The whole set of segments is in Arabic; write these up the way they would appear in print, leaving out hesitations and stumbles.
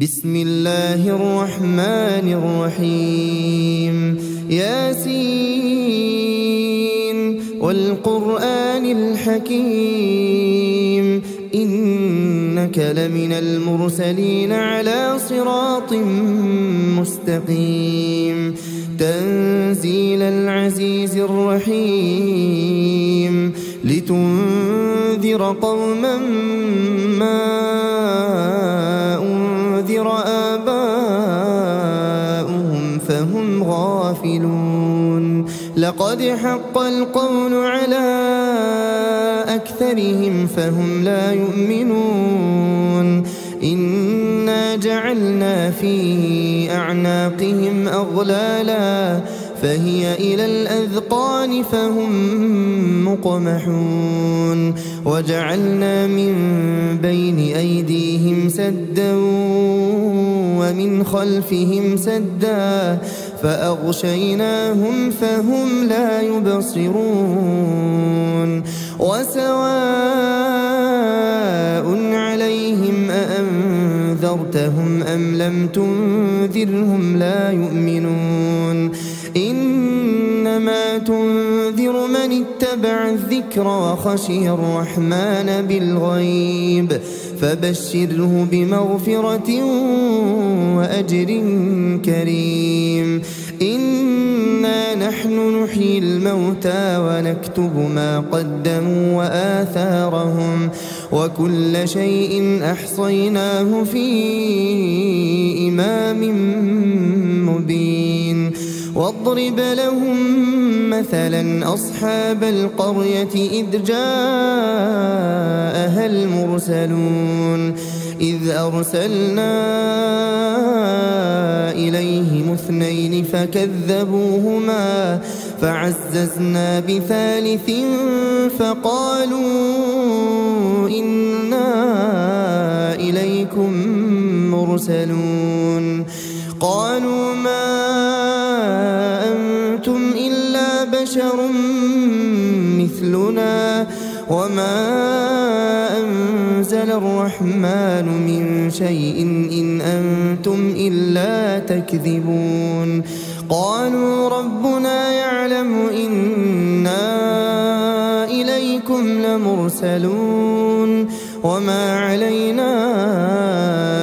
بسم الله الرحمن الرحيم ياسين والقرآن الحكيم إنك لمن المرسلين على صراط مستقيم تنزيل العزيز الرحيم لتنذر قوما ما أنذر آباؤهم فهم غافلون لقد حق القول على أكثرهم فهم لا يؤمنون إنا جعلنا في أعناقهم أغلالا فهي إلى الأذقان فهم مقمحون وجعلنا من بين أيديهم سدا ومن خلفهم سدا فأغشيناهم فهم لا يبصرون وسواء عليهم أأنذرتهم أم لم تنذرهم لا يؤمنون إنما تنذر من اتبع الذكر وخشي الرحمن بالغيب فبشره بمغفرة وأجر كريم إنا نحن نحيي الموتى ونكتب ما قدموا وآثارهم وكل شيء أحصيناه في إمام مبين واضرب لهم مثلا أصحاب القرية إذ جاءها المرسلون إذ أرسلنا إليهم اثنين فكذبوهما فعززنا بثالث فقالوا إنا إليكم مرسلون قالوا ما أنتم إلا بشر مثلنا وما أنزل الرحمن من شيء إن أنتم إلا تكذبون قالوا ربنا يعلم إنا إليكم لمرسلون وما علينا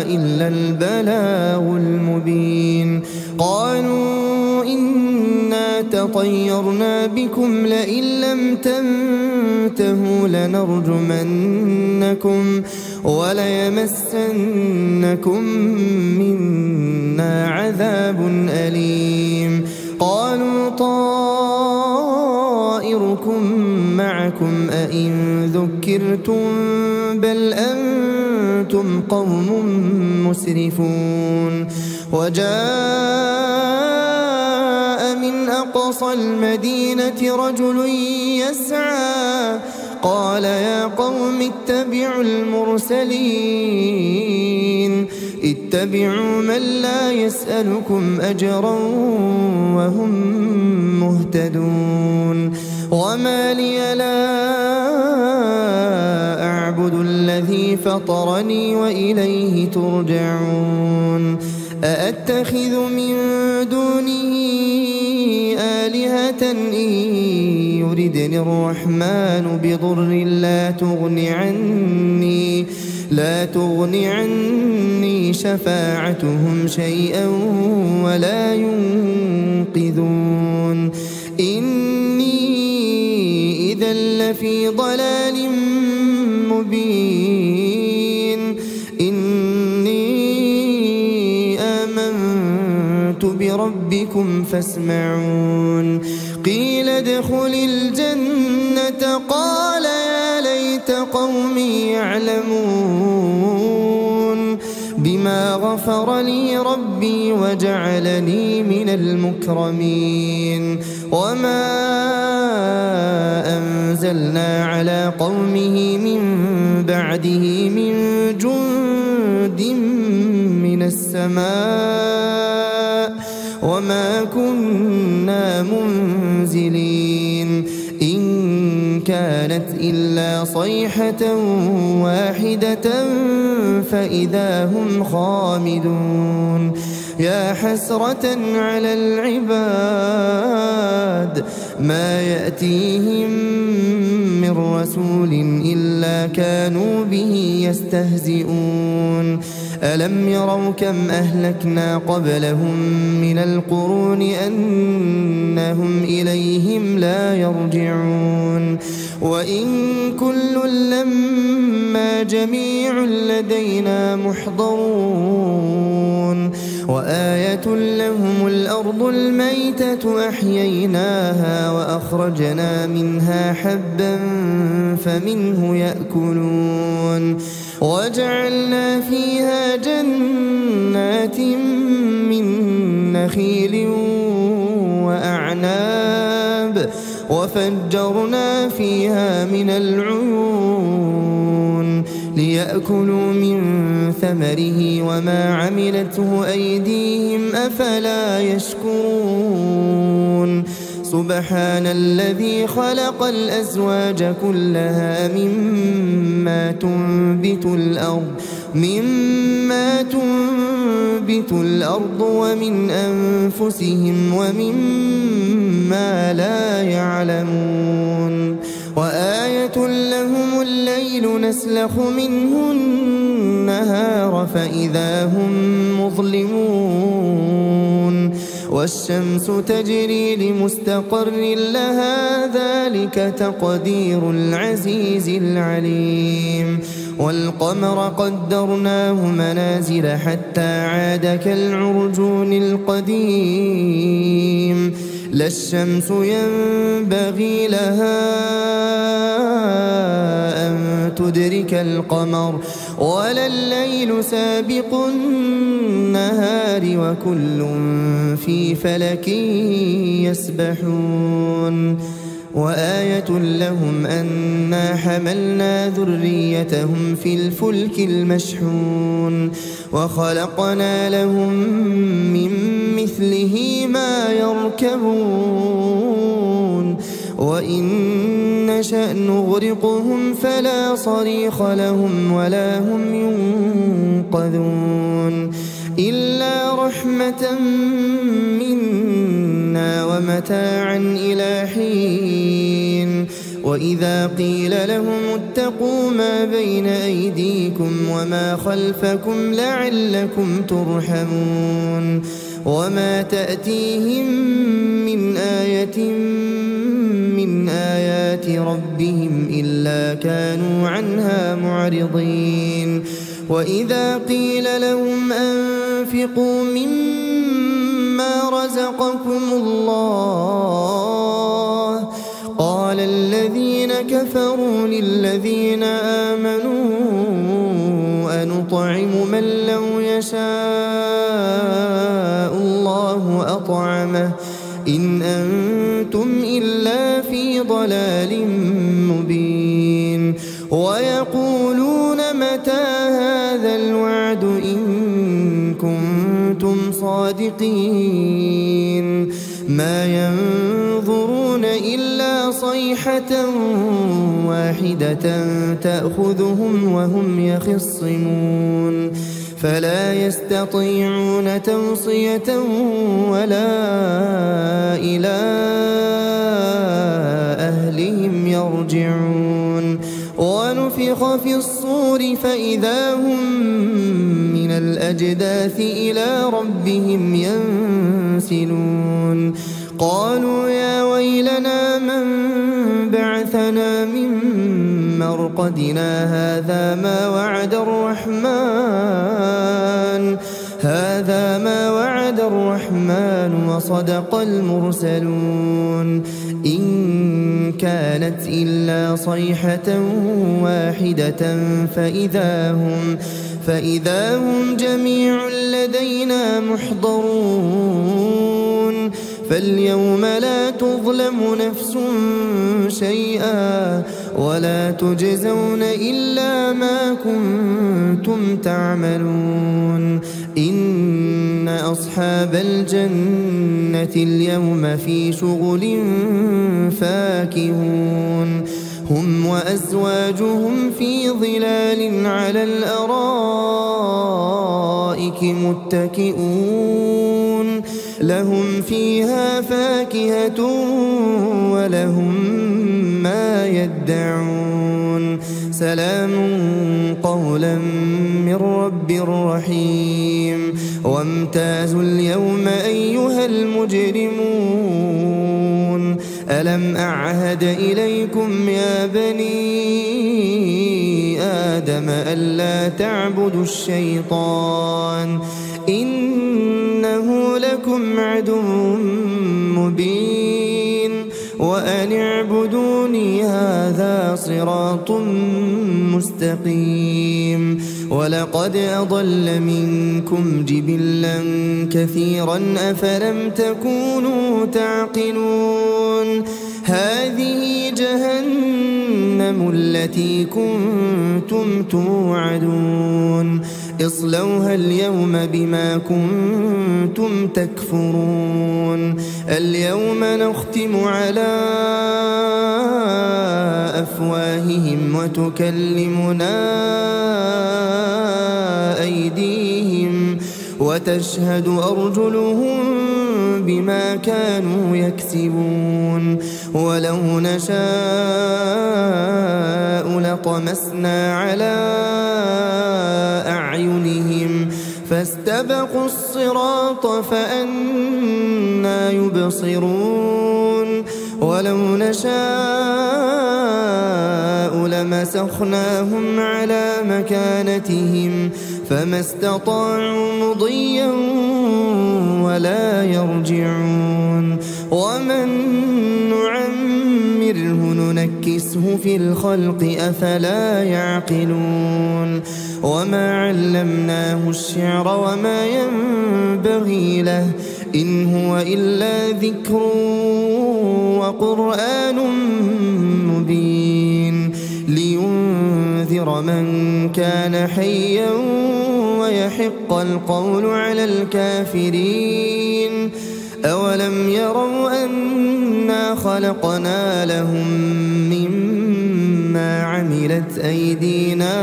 إلا البلاغ المبين قالوا إنا تطيرنا بكم لئن لم تنتهوا لنرجمنكم وليمسنكم منا عذاب أليم قالوا طائركم معكم أئن ذكرتم بل أنتم قوم مسرفون وجاء من أقصى المدينة رجل يسعى قال يا قوم اتبعوا المرسلين اتبعوا من لا يسألكم أجرا وهم مهتدون وما لي لا أعبد الذي فطرني وإليه ترجعون أأتخذ من دونه آلهة إن يردني الرحمن بضر لا تغني عني شفاعتهم شيئا ولا ينقذون إني إذا لفي ضلال مبين إني آمنت بربكم فاسمعون قيل ادخل الجنة قال يا ليت قومي يعلمون بما غفر لي ربي وجعلني من المكرمين وما أنزلنا على قومه من بعده من جند من السماء وما كنا منزلين إن كان كانت إلا صيحة واحدة فإذا هم خامدون يا حسرة على العباد ما يأتيهم من رسول إلا كانوا به يستهزئون ألم يروا كم أهلكنا قبلهم من القرون أنهم إليهم لا يرجعون وإن كل لما جميع لدينا محضرون وآية لهم الأرض الميتة أحييناها وأخرجنا منها حبا فمنه يأكلون وجعلنا فيها جنات من نخيل وأعناب وفجرنا فيها من العيون ليأكلوا من ثمره وما عملته أيديهم أفلا يشكرون سبحان الذي خلق الأزواج كلها مما تنبت الأرض ومن أنفسهم ومما لا يعلمون وآية لهم الليل نسلخ منه النهار فإذا هم مظلمون والشمس تجري لمستقر لها ذلك تقدير العزيز العليم والقمر قدرناه منازل حتى عاد كالعرجون القديم لا الشمس ينبغي لها أن تدرك القمر ولا الليل سابق النهار وكل في فلك يسبحون وآية لهم أنا حملنا ذريتهم في الفلك المشحون وخلقنا لهم من مثله ما يركبون وإن نشأ نغرقهم فلا صريخ لهم ولا هم ينقذون إلا رحمة منا ومتاعا إلى حين وإذا قيل لهم اتقوا ما بين أيديكم وما خلفكم لعلكم ترحمون وما تأتيهم من آية من آيات ربهم إلا كانوا عنها معرضين وإذا قيل لهم أنفقوا مما رزقكم الله قال الذين كفروا للذين آمنوا أنطعم من لو يشاء الله أطعمه إن أنتم إلا في ضلال مبين ويقولون متى هذا الوعد إن كنتم صادقين ما ينظرون إلا صيحة واحدة تأخذهم وهم يخصمون فلا يستطيعون توصية ولا إلى أهلهم يرجعون ونفخ في الصور فإذا هم من الأجداث إلى ربهم ينسلون قالوا يا ويلنا من بعثنا من مرقدنا هذا ما وعد الرحمن وصدق المرسلون إن كانت إلا صيحة واحدة فإذا هم جميع لدينا محضرون فاليوم لا تظلم نفس شيئا ولا تجزون إلا ما كنتم تعملون إن أصحاب الجنة اليوم في شغل فاكهون هم هم وأزواجهم في ظلال على الأرائك متكئون لهم فيها فاكهة ولهم ما يدعون سلام قولا من رب رحيم وامتازوا اليوم أيها المجرمون ألم أعهد إليكم يا بني آدم ألا تعبدوا الشيطان إنه لكم عدو مبين وأن اعبدوني هذا صراط مستقيم ولقد أضل منكم جبلا كثيرا أفلم تكونوا تعقلون هذه جهنم التي كنتم توعدون اصلوها اليوم بما كنتم تكفرون اليوم نختم على أفواههم وتكلمنا أيديهم وتشهد أرجلهم بما كانوا يكسبون ولو نشاء لطمسنا على أعينهم فاستبقوا الصراط فأنى يبصرون ولو نشاء لمسخناهم على مكانتهم فما استطاعوا مضيا ولا يرجعون ومن نعمره ننكسه في الخلق أفلا يعقلون وما علمناه الشعر وما ينبغي له إن هو إلا ذكر وقرآن مبين لينذر من كان حيا ويحق القول على الكافرين أولم يروا أنا خلقنا لهم مما عملت أيدينا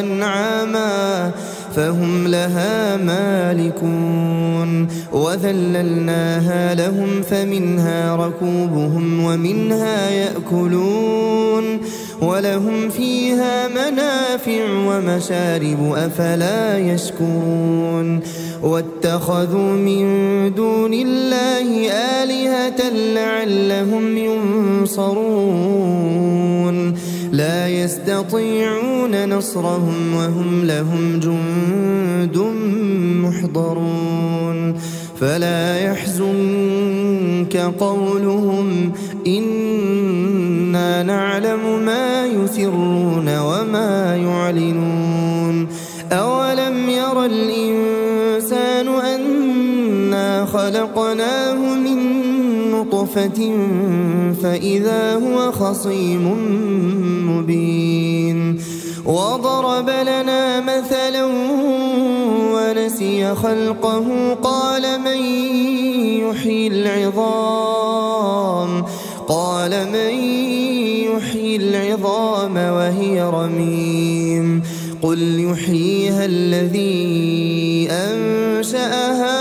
أنعاما فهم لها مالكون وذللناها لهم فمنها ركوبهم ومنها يأكلون ولهم فيها منافع ومشارب أفلا يشكرون واتخذوا من دون الله آلهة لعلهم ينصرون لا يستطيعون نصرهم وهم لهم جند محضرون فلا يحزنك قولهم إنا نعلم ما يسرون وما يعلنون أولم ير الإنسان أنا خلقناه من نطفة فإذا هو خصيم مبين وضرب لنا مثلا ونسي خلقه قال من يحيي العظام وهي رميم قل يحييها الذي أنشأها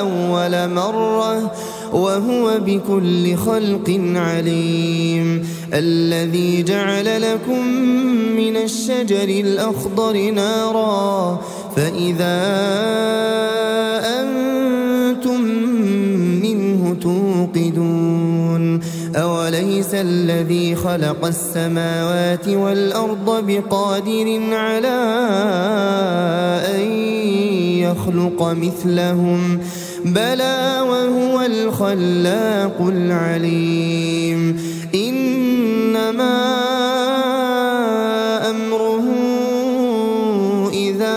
أول مرة وهو بكل خلق عليم الذي جعل لكم من الشجر الأخضر نارا فإذا أنتم منه توقدون أوليس الذي خلق السماوات والأرض بقادر على أن يخلق مثلهم بلى وهو الخلاق العليم إنما أمره إذا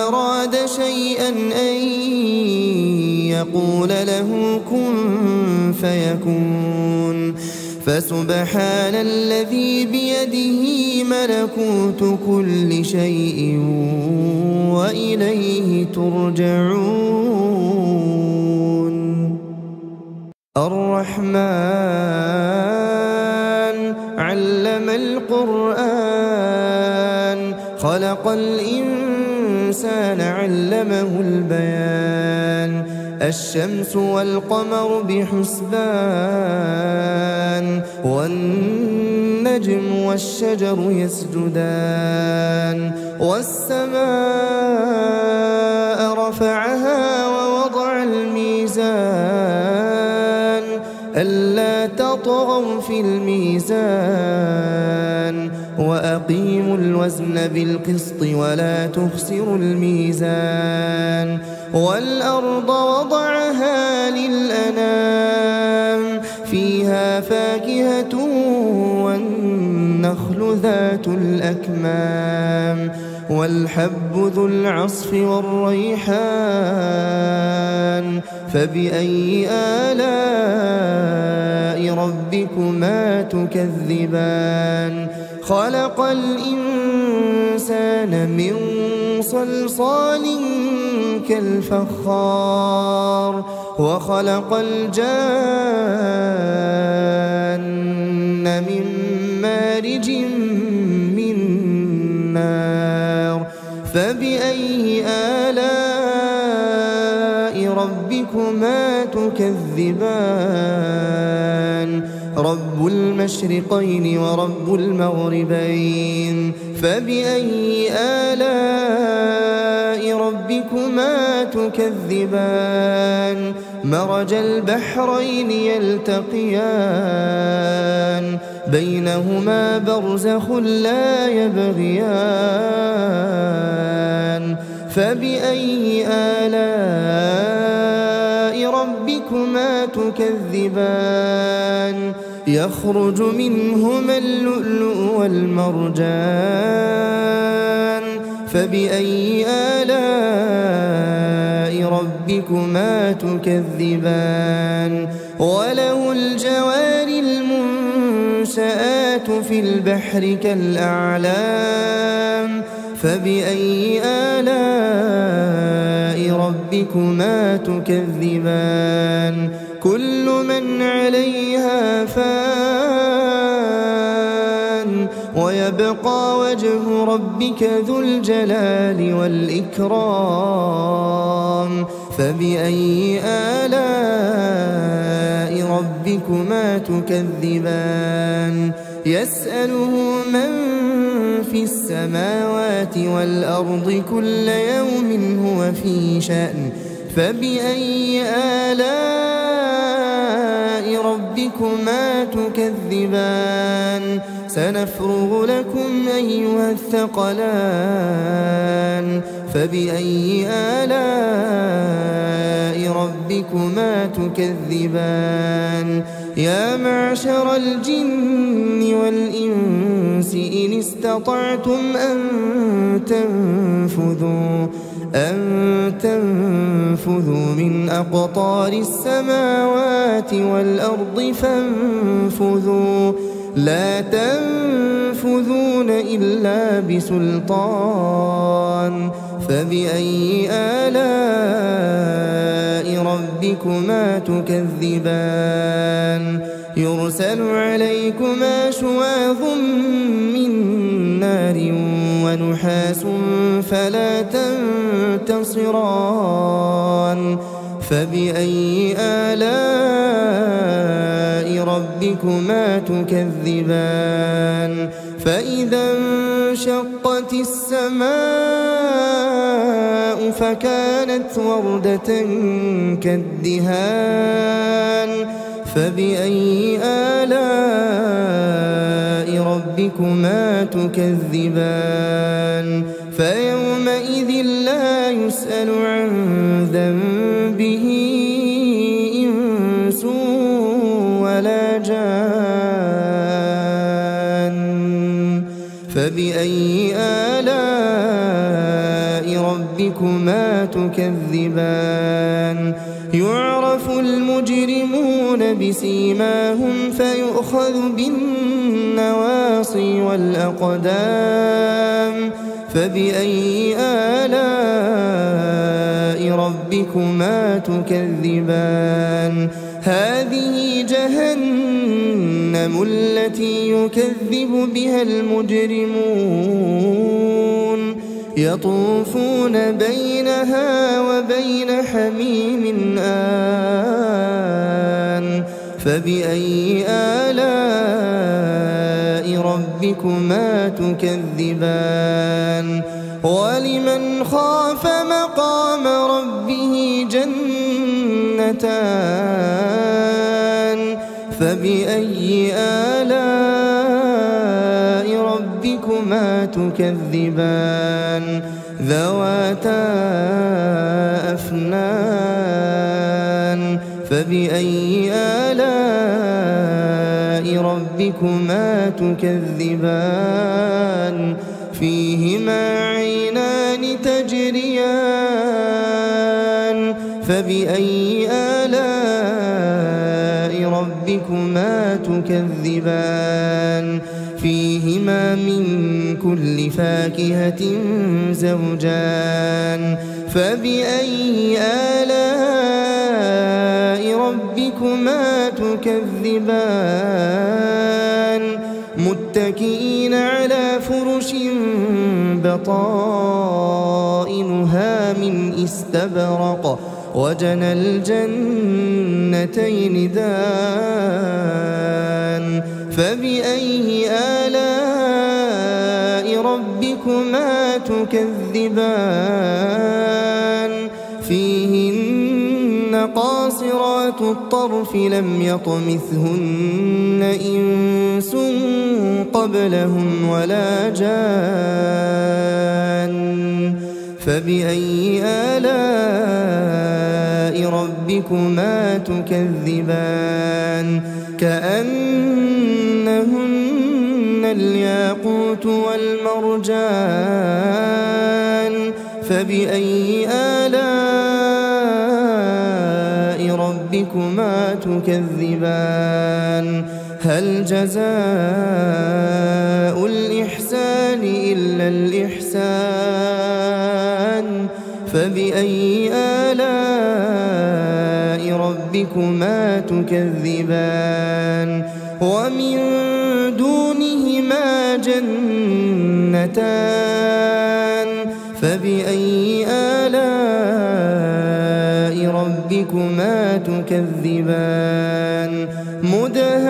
أراد شيئا أن يقول له كن فيكون فسبحان الذي بيده ملكوت كل شيء وإليه ترجعون. الرحمن علم القرآن خلق الإنسان علمه البيان. الشمس والقمر بحسبان والنجم والشجر يسجدان. والسماء رفعها ووضع الميزان ألا تطغوا في الميزان وأقيموا الوزن بالقسط ولا تخسروا الميزان. والأرض وضعها للأنام فيها فاكهة والنخل ذات الأكمام والحب ذو العصف والريحان فبأي آلاء ربكما تكذبان. خلق الإنسان من صلصال كالفخار وخلق الجان من مارج من نار فبأي آلاء ربكما تكذبان. رب المشرقين ورب المغربين فبأي آلاء ربكما تكذبان. مرج البحرين يلتقيان بينهما برزخ لا يبغيان فبأي آلاء ربكما تكذبان. يخرج منهما اللؤلؤ والمرجان فبأي آلاء ربكما تكذبان. وله الجوار المنشآت في البحر كالأعلام فبأي آلاء ربكما تكذبان. كل من عليها فان ويبقى وجه ربك ذو الجلال والإكرام فبأي آلاء ربكما تكذبان. يسأله من في السماوات والأرض كل يوم هو في شأن فبأي آلاء ربكما تكذبان. سنفرغ لكم أيها الثقلان فبأي آلاء ربكما تكذبان. يا معشر الجن والإنس إن استطعتم أن تنفذوا من أقطار السماوات والأرض فانفذوا لا تنفذون إلا بسلطان فبأي آلاء ربكما تكذبان. يرسل عليكما شواظ من نار ونحاس فلا تنتصران فبأي آلاء ربكما تكذبان. فإذا انشقت السماء فكانت وردة كالدهان فبأي آلاء ربكما تكذبان. فيومئذ لا يسأل عن ذنبه إنس ولا جان فبأي آلاء ربكما تكذبان. يعرف المجرمون يوفون بسيماهم فيؤخذ بالنواصي والأقدام فبأي آلاء ربكما تكذبان هذه جهنم التي يكذب بها المجرمون يطوفون بينها وبين حميم آن فبأي آلاء ربكما تكذبان ولمن خاف مقام ربه جنتان فبأي آلاء ربكما تكذبان ذواتا أفنان فبأي آلاء ربكما تكذبان فيهما عينان تجريان فبأي آلاء ربكما تكذبان فيهما من كل فاكهة زوجان فبأي آلاء ربكما تكذبان متكئين على فرش بطائنها من استبرق وجنى الجنتين دان فبأي آلاء ربكما تكذبان فيهن قاصرات الطرف لم يطمثهن إنس قبلهم ولا جان فبأي آلاء ربكما تكذبان كأنهن الياقوت والمرجان فبأي آلاء ربكما تكذبان هل جزاء الإحسان إلا الإحسان فبأي آلاء ربكما تكذبان ومن دونهما جنتان فبأي آلاء ربكما تكذبان مدهامتان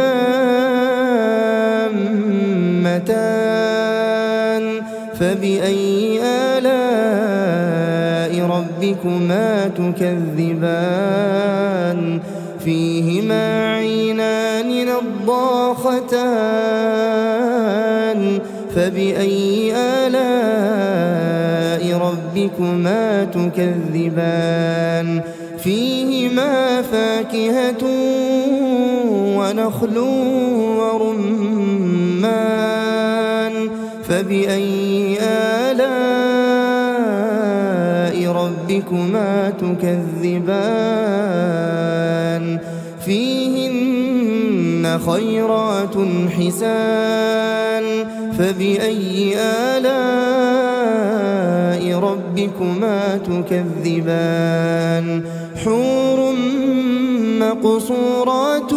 فبأي آلاء ربكما تكذبان فيهما عينان نضاختان فبأي آلاء ربكما تكذبان فيهما فاكهة ونخل ورمان فبأي آلاء ربكما تكذبان فيهن خيرات حسان فبأي آلاء ربكما تكذبان حور مقصورات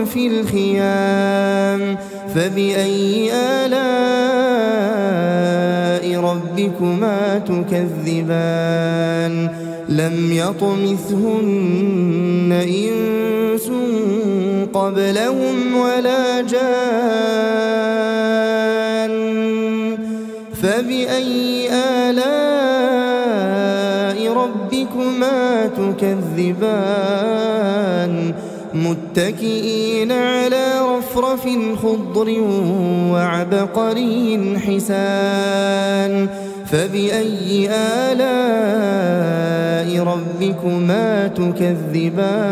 في الخيام فبأي آلاء ربكما تكذبان لم يطمثهن إنس قبلهم ولا جان فبأي آلاء ربكما تكذبان متكئين على رفرف خضر وعبقري حسان فبأي آلاء ربكما تكذبان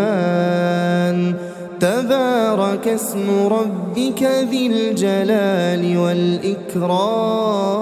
تبارك اسم ربك ذي الجلال والإكرام